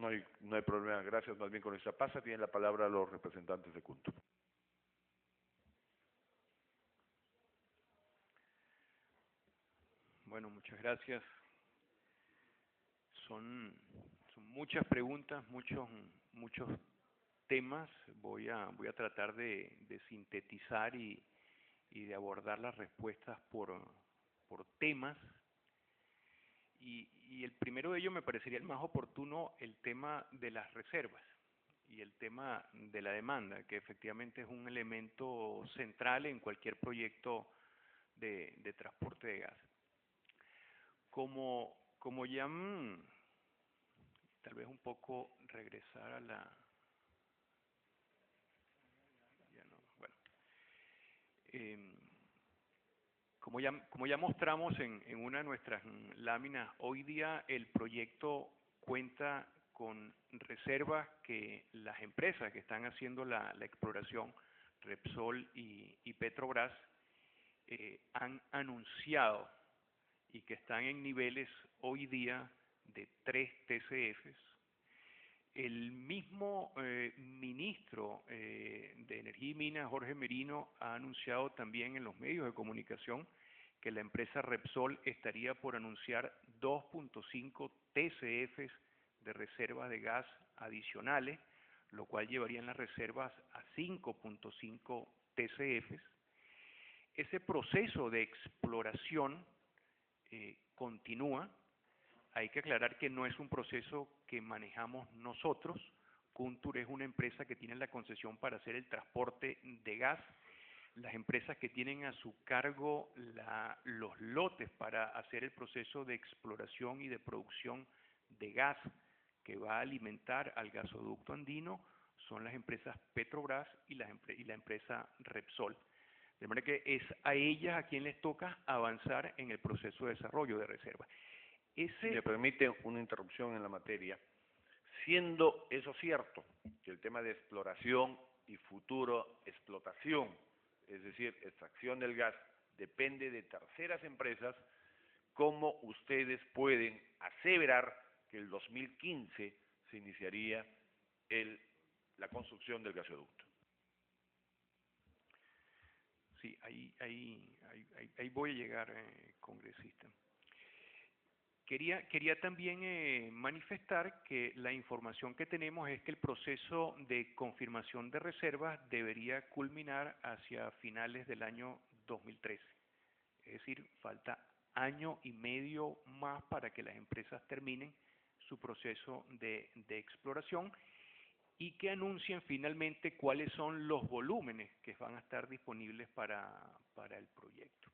No hay problema, gracias más bien con esta pasa. Tienen la palabra los representantes de Cunto. Bueno, muchas gracias. Son, son muchas preguntas, muchos temas. Voy a tratar de sintetizar y de abordar las respuestas por temas. Y el primero de ellos me parecería el más oportuno, el tema de las reservas y el tema de la demanda, que efectivamente es un elemento central en cualquier proyecto de transporte de gas. Como ya, tal vez un poco regresar a la... Ya no, bueno. Como ya mostramos en una de nuestras láminas, hoy día el proyecto cuenta con reservas que las empresas que están haciendo la exploración, Repsol y Petrobras, han anunciado y que están en niveles hoy día de 3 TCFs. El mismo ministro de Energía y Minas, Jorge Merino, ha anunciado también en los medios de comunicación que la empresa Repsol estaría por anunciar 2.5 TCFs de reservas de gas adicionales, lo cual llevarían las reservas a 5.5 TCFs. Ese proceso de exploración continúa. Hay que aclarar que no es un proceso que manejamos nosotros. Cuntur es una empresa que tiene la concesión para hacer el transporte de gas. Las empresas que tienen a su cargo los lotes para hacer el proceso de exploración y de producción de gas que va a alimentar al gasoducto andino son las empresas Petrobras y la empresa Repsol. De manera que es a ellas a quien les toca avanzar en el proceso de desarrollo de reservas. Me permite una interrupción en la materia. Siendo eso cierto, que el tema de exploración y futuro explotación, es decir, extracción del gas, depende de terceras empresas, ¿cómo ustedes pueden aseverar que el 2015 se iniciaría la construcción del gasoducto? Sí, ahí voy a llegar, congresista. Quería también manifestar que la información que tenemos es que el proceso de confirmación de reservas debería culminar hacia finales del año 2013. Es decir, falta año y medio más para que las empresas terminen su proceso de exploración y que anuncien finalmente cuáles son los volúmenes que van a estar disponibles para el proyecto.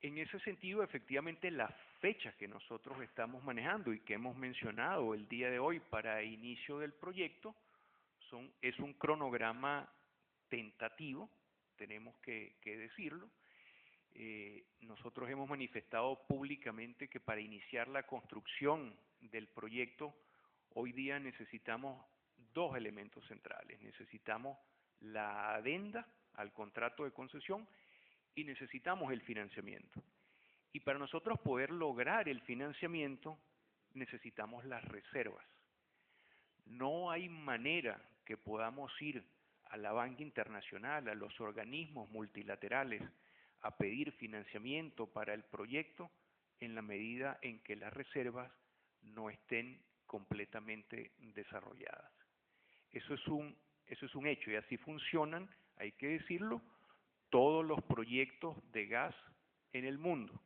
En ese sentido, efectivamente, las fechas que nosotros estamos manejando y que hemos mencionado el día de hoy para inicio del proyecto es un cronograma tentativo, tenemos que decirlo. Nosotros hemos manifestado públicamente que para iniciar la construcción del proyecto, hoy día necesitamos dos elementos centrales. Necesitamos la adenda al contrato de concesión y necesitamos el financiamiento. Y para nosotros poder lograr el financiamiento, necesitamos las reservas. No hay manera que podamos ir a la banca internacional, a los organismos multilaterales, a pedir financiamiento para el proyecto en la medida en que las reservas no estén completamente desarrolladas. Eso es un hecho y así funcionan, hay que decirlo, todos los proyectos de gas en el mundo.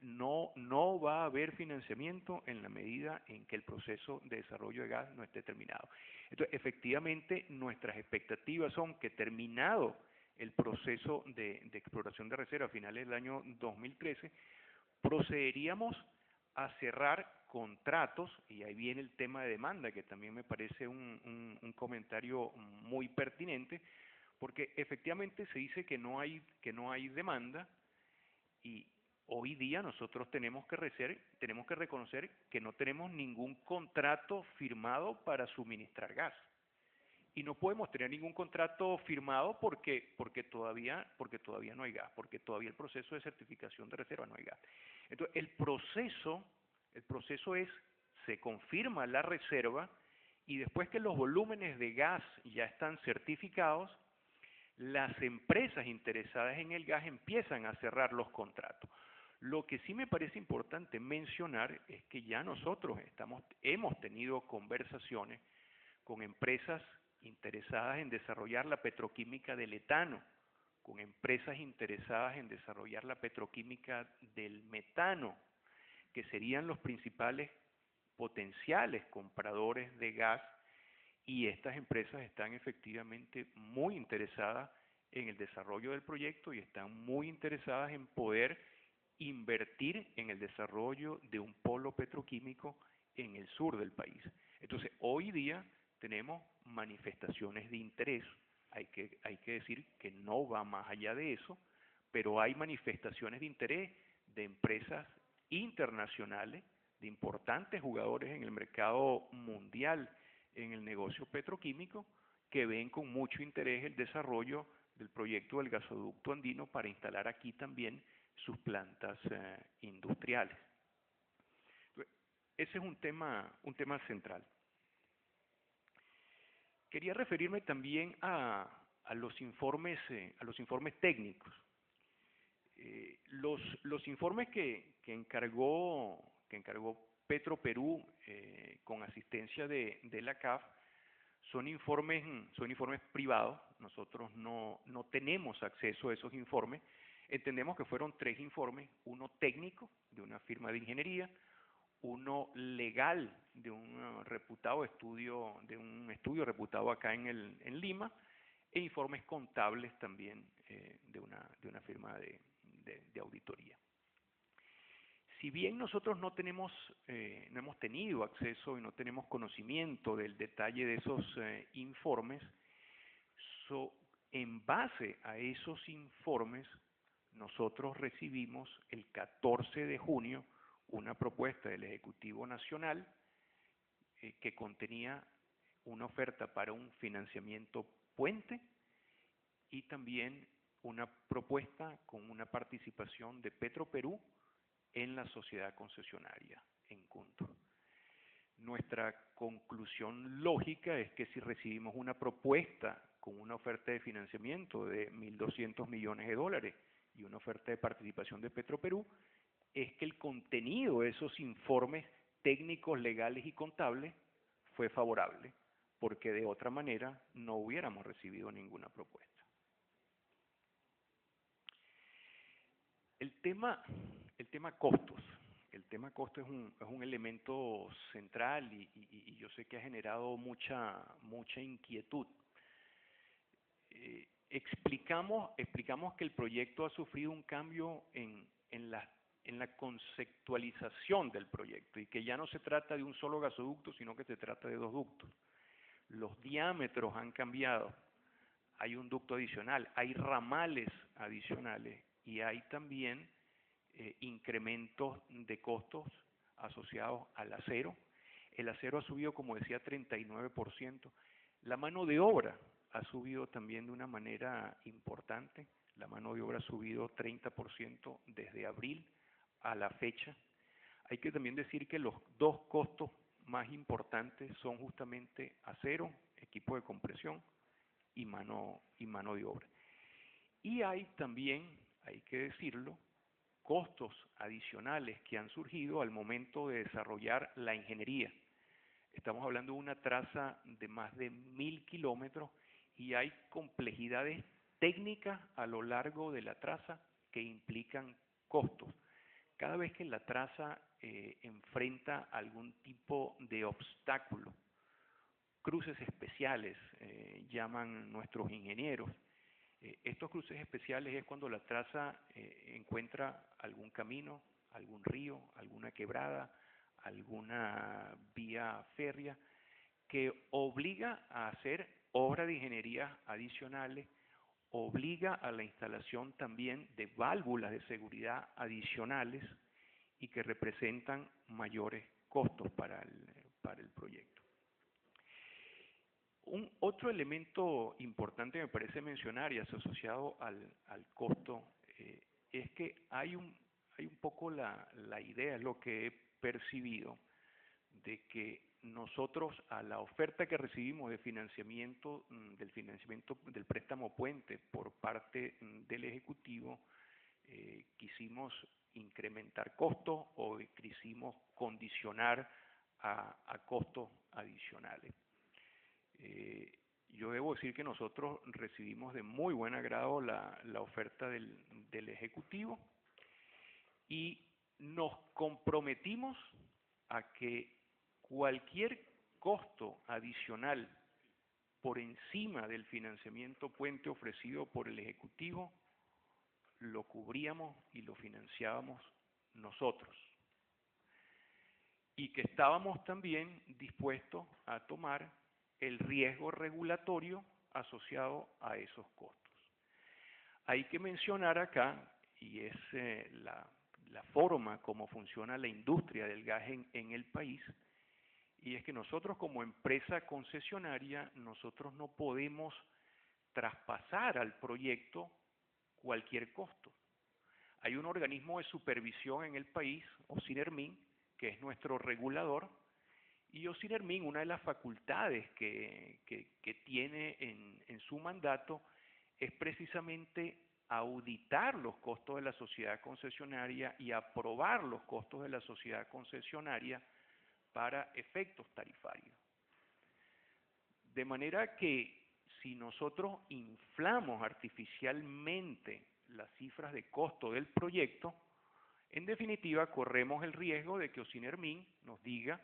No va a haber financiamiento en la medida en que el proceso de desarrollo de gas no esté terminado. Entonces, efectivamente, nuestras expectativas son que terminado el proceso de exploración de reserva a finales del año 2013, procederíamos a cerrar contratos, y ahí viene el tema de demanda, que también me parece un comentario muy pertinente, porque efectivamente se dice que no hay demanda, y hoy día nosotros tenemos que reconocer que no tenemos ningún contrato firmado para suministrar gas. Y no podemos tener ningún contrato firmado porque todavía no hay gas, porque todavía el proceso de certificación de reserva no hay gas. Entonces, el proceso es se confirma la reserva y después que los volúmenes de gas ya están certificados, las empresas interesadas en el gas empiezan a cerrar los contratos. Lo que sí me parece importante mencionar es que ya nosotros hemos tenido conversaciones con empresas interesadas en desarrollar la petroquímica del etano, con empresas interesadas en desarrollar la petroquímica del metano, que serían los principales potenciales compradores de gas, y estas empresas están efectivamente muy interesadas en el desarrollo del proyecto y están muy interesadas en poder invertir en el desarrollo de un polo petroquímico en el sur del país. Entonces, hoy día tenemos manifestaciones de interés. Hay que decir que no va más allá de eso, pero hay manifestaciones de interés de empresas internacionales, de importantes jugadores en el mercado mundial en el negocio petroquímico, que ven con mucho interés el desarrollo del proyecto del gasoducto andino para instalar aquí también sus plantas industriales. Ese es un tema central. Quería referirme también a los informes técnicos. Los informes que encargó Petroperú con asistencia de la CAF son informes privados. Nosotros no tenemos acceso a esos informes. Entendemos que fueron 3 informes: uno técnico de una firma de ingeniería, uno legal de un estudio reputado acá en Lima, e informes contables también de una firma de auditoría. Si bien nosotros no hemos tenido acceso y no tenemos conocimiento del detalle de esos informes, en base a esos informes nosotros recibimos el 14 de junio una propuesta del Ejecutivo Nacional que contenía una oferta para un financiamiento puente y también una propuesta con una participación de Petroperú en la sociedad concesionaria en Cunto. Nuestra conclusión lógica es que si recibimos una propuesta con una oferta de financiamiento de 1.200 millones de dólares y una oferta de participación de Petroperú, es que el contenido de esos informes técnicos, legales y contables fue favorable, porque de otra manera no hubiéramos recibido ninguna propuesta. El tema costos. El tema costos es un elemento central y yo sé que ha generado mucha inquietud. Explicamos que el proyecto ha sufrido un cambio en la conceptualización del proyecto y que ya no se trata de un solo gasoducto, sino que se trata de 2 ductos. Los diámetros han cambiado, hay un ducto adicional, hay ramales adicionales y hay también incrementos de costos asociados al acero. El acero ha subido, como decía, 39%. La mano de obra ha subido también de una manera importante. La mano de obra ha subido 30% desde abril a la fecha. Hay que también decir que los 2 costos más importantes son justamente acero, equipo de compresión y mano de obra. Y hay también, hay que decirlo, costos adicionales que han surgido al momento de desarrollar la ingeniería. Estamos hablando de una traza de más de 1.000 kilómetros y hay complejidades técnicas a lo largo de la traza que implican costos. Cada vez que la traza enfrenta algún tipo de obstáculo, cruces especiales, llaman nuestros ingenieros. Estos cruces especiales es cuando la traza encuentra algún camino, algún río, alguna quebrada, alguna vía férrea que obliga a hacer obras de ingeniería adicionales, obliga a la instalación también de válvulas de seguridad adicionales y que representan mayores costos para el proyecto. Otro elemento importante me parece mencionar y asociado al costo es que hay un poco la idea, es lo que he percibido, de que nosotros a la oferta que recibimos de financiamiento, del préstamo puente por parte del Ejecutivo, quisimos incrementar costos o quisimos condicionar a costos adicionales. Yo debo decir que nosotros recibimos de muy buen agrado la oferta del Ejecutivo y nos comprometimos a que cualquier costo adicional por encima del financiamiento puente ofrecido por el Ejecutivo lo cubríamos y lo financiábamos nosotros. Y que estábamos también dispuestos a tomar el riesgo regulatorio asociado a esos costos. Hay que mencionar acá, y es la forma como funciona la industria del gas en el país, y es que nosotros como empresa concesionaria, nosotros no podemos traspasar al proyecto cualquier costo. Hay un organismo de supervisión en el país, OSINERMIN, que es nuestro regulador, y OSINERMIN, una de las facultades que tiene en su mandato es precisamente auditar los costos de la sociedad concesionaria y aprobar los costos de la sociedad concesionaria para efectos tarifarios. De manera que si nosotros inflamos artificialmente las cifras de costo del proyecto, en definitiva corremos el riesgo de que OSINERMIN nos diga,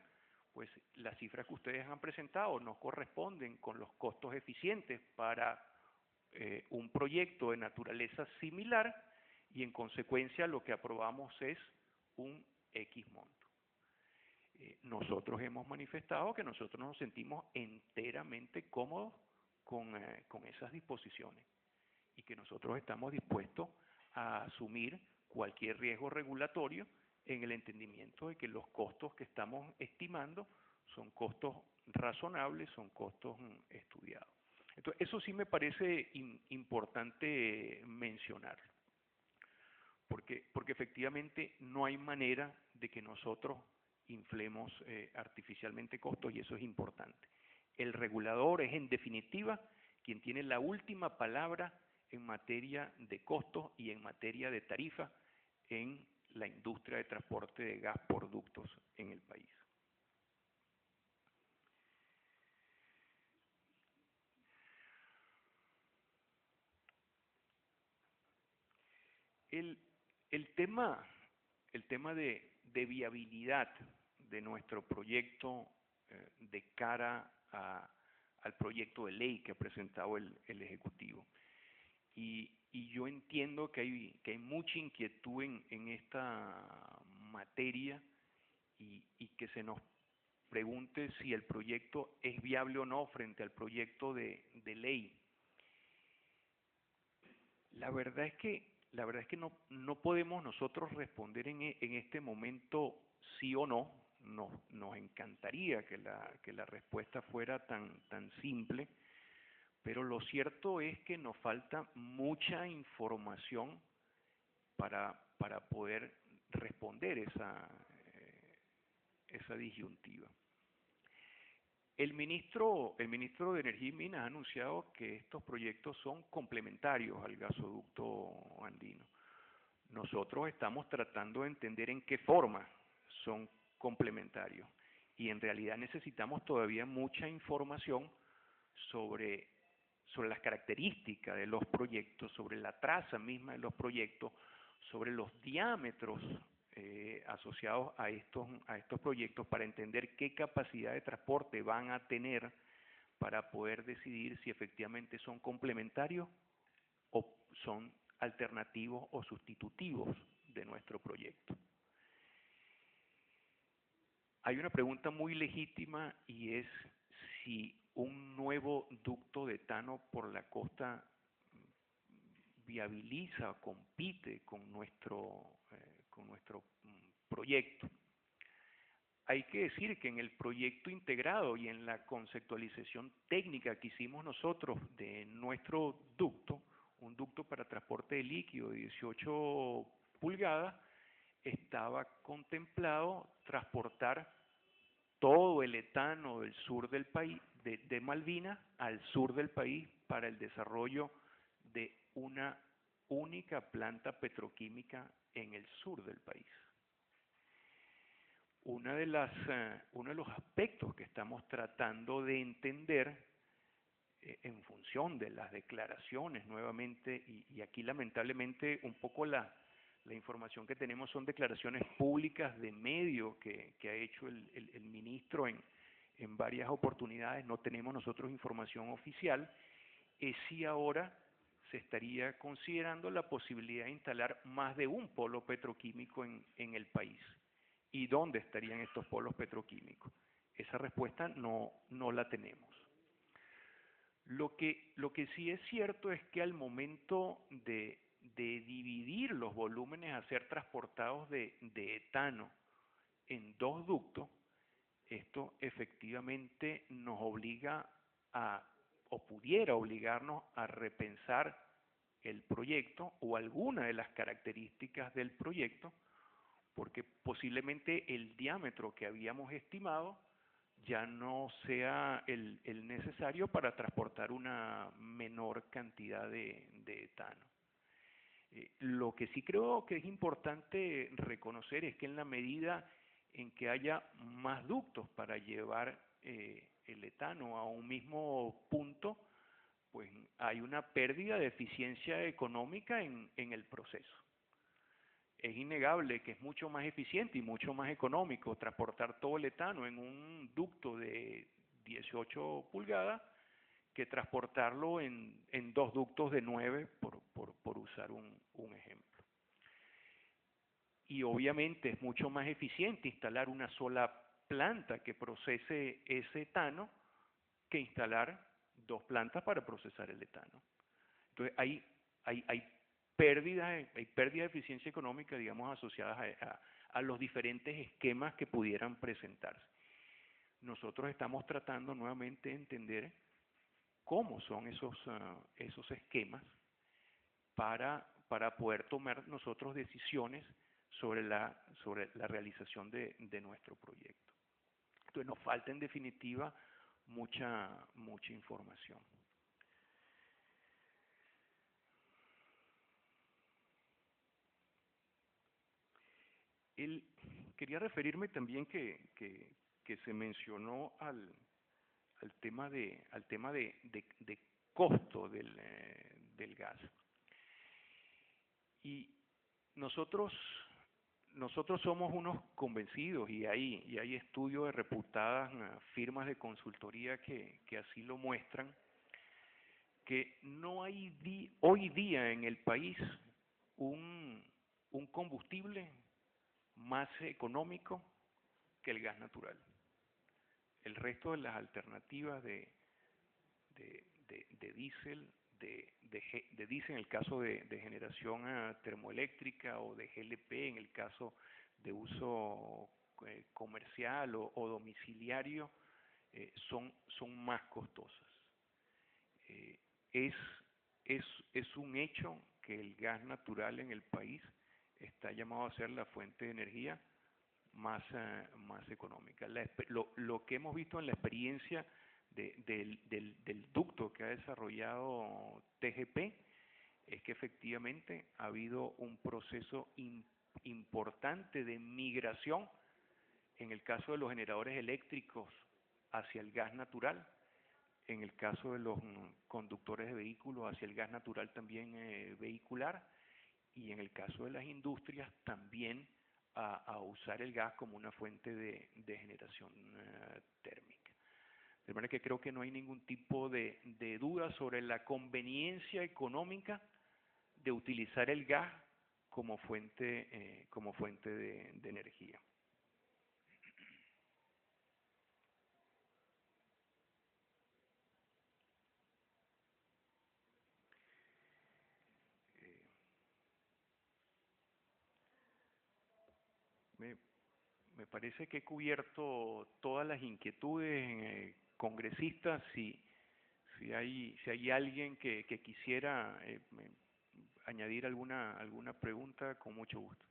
pues las cifras que ustedes han presentado no corresponden con los costos eficientes para un proyecto de naturaleza similar y en consecuencia lo que aprobamos es un X monto. Nosotros hemos manifestado que nosotros nos sentimos enteramente cómodos con esas disposiciones y que nosotros estamos dispuestos a asumir cualquier riesgo regulatorio en el entendimiento de que los costos que estamos estimando son costos razonables, son costos estudiados. Entonces, eso sí me parece importante mencionarlo, porque efectivamente no hay manera de que nosotros inflemos artificialmente costos y eso es importante. El regulador es en definitiva quien tiene la última palabra en materia de costos y en materia de tarifa en la industria de transporte de gas por ductos en el país. El tema de viabilidad de nuestro proyecto de cara al proyecto de ley que ha presentado el Ejecutivo. Y yo entiendo que hay mucha inquietud en esta materia y que se nos pregunte si el proyecto es viable o no frente al proyecto de ley. La verdad es que no podemos nosotros responder en este momento sí o no. Nos encantaría que la respuesta fuera tan simple, pero lo cierto es que nos falta mucha información para poder responder esa disyuntiva. El ministro de Energía y Minas ha anunciado que estos proyectos son complementarios al gasoducto andino. Nosotros estamos tratando de entender en qué forma son complementarios y en realidad necesitamos todavía mucha información sobre las características de los proyectos, sobre la traza misma de los proyectos, sobre los diámetros asociados a estos proyectos para entender qué capacidad de transporte van a tener para poder decidir si efectivamente son complementarios o son alternativos o sustitutivos de nuestro proyecto. Hay una pregunta muy legítima y es si un nuevo ducto de etano por la costa viabiliza o compite con nuestro proyecto. Hay que decir que en el proyecto integrado y en la conceptualización técnica que hicimos nosotros de nuestro ducto, un ducto para transporte de líquido de 18 pulgadas, estaba contemplado transportar todo el etano del sur del país, de Malvinas al sur del país para el desarrollo de una única planta petroquímica en el sur del país. Uno de los aspectos que estamos tratando de entender en función de las declaraciones nuevamente, y aquí lamentablemente un poco la información que tenemos son declaraciones públicas de medio que ha hecho el ministro en varias oportunidades, no tenemos nosotros información oficial, es si ahora se estaría considerando la posibilidad de instalar más de un polo petroquímico en el país. ¿Y dónde estarían estos polos petroquímicos? Esa respuesta no la tenemos. Lo que sí es cierto es que al momento de dividir los volúmenes a ser transportados de etano en dos ductos, esto efectivamente nos obliga o pudiera obligarnos a repensar el proyecto o alguna de las características del proyecto, porque posiblemente el diámetro que habíamos estimado ya no sea el necesario para transportar una menor cantidad de etano. Lo que sí creo que es importante reconocer es que en la medida en que haya más ductos para llevar el etano a un mismo punto, pues hay una pérdida de eficiencia económica en el proceso. Es innegable que es mucho más eficiente y mucho más económico transportar todo el etano en un ducto de 18 pulgadas que transportarlo en dos ductos de 9, por usar un ejemplo. Y obviamente es mucho más eficiente instalar una sola planta que procese ese etano que instalar dos plantas para procesar el etano. Entonces hay pérdida de eficiencia económica, digamos, asociadas a los diferentes esquemas que pudieran presentarse. Nosotros estamos tratando nuevamente de entender cómo son esos esquemas para poder tomar nosotros decisiones sobre la realización de nuestro proyecto. Entonces nos falta en definitiva mucha información. Quería referirme también que se mencionó al tema de costo del gas. Y nosotros somos unos convencidos, y hay estudios de reputadas firmas de consultoría que así lo muestran, que no hay hoy día en el país un combustible más económico que el gas natural. El resto de las alternativas de diésel, de diésel en el caso de generación termoeléctrica, o de GLP en el caso de uso comercial o domiciliario, son más costosas. Es un hecho que el gas natural en el país está llamado a ser la fuente de energía más económica. Lo que hemos visto en la experiencia del ducto que ha desarrollado TGP es que efectivamente ha habido un proceso importante de migración en el caso de los generadores eléctricos hacia el gas natural, en el caso de los conductores de vehículos hacia el gas natural también vehicular, y en el caso de las industrias también a usar el gas como una fuente de generación térmica. De manera que creo que no hay ningún tipo de duda sobre la conveniencia económica de utilizar el gas como fuente de energía. Me parece que he cubierto todas las inquietudes congresistas. Si hay alguien que quisiera añadir alguna pregunta, con mucho gusto.